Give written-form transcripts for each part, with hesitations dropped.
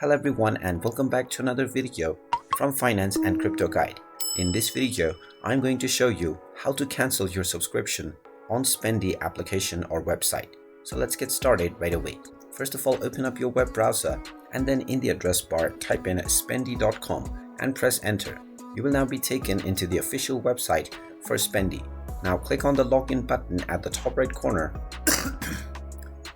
Hello everyone and welcome back to another video from Finance and Crypto Guide. In this video, I'm going to show you how to cancel your subscription on Spendee application or website. So let's get started right away. First of all, open up your web browser and then in the address bar type in spendee.com and press enter. You will now be taken into the official website for Spendee. Now click on the login button at the top right corner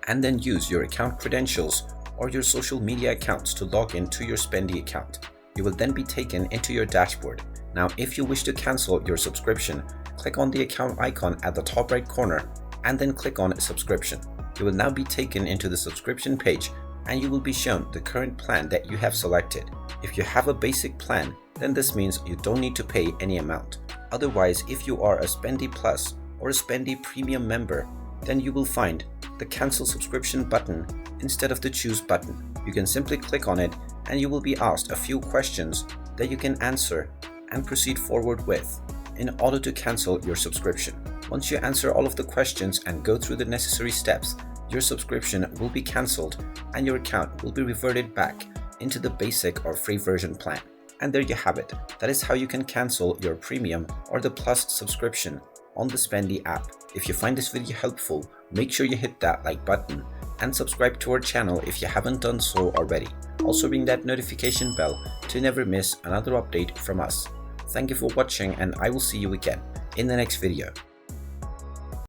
and then use your account credentials or your social media accounts to log in to your Spendee account. You will then be taken into your dashboard. Now, if you wish to cancel your subscription, click on the account icon at the top right corner and then click on subscription. You will now be taken into the subscription page and you will be shown the current plan that you have selected. If you have a basic plan, then this means you don't need to pay any amount. Otherwise, if you are a Spendee Plus or a Spendee Premium member, then you will find the cancel subscription button instead of the choose button. You can simply click on it and you will be asked a few questions that you can answer and proceed forward with in order to cancel your subscription. Once you answer all of the questions and go through the necessary steps, your subscription will be cancelled and your account will be reverted back into the basic or free version plan. And there you have it. That is how you can cancel your premium or the plus subscription on the Spendee app. If you find this video helpful, make sure you hit that like button and subscribe to our channel if you haven't done so already. Also ring that notification bell to never miss another update from us. Thank you for watching and I will see you again in the next video.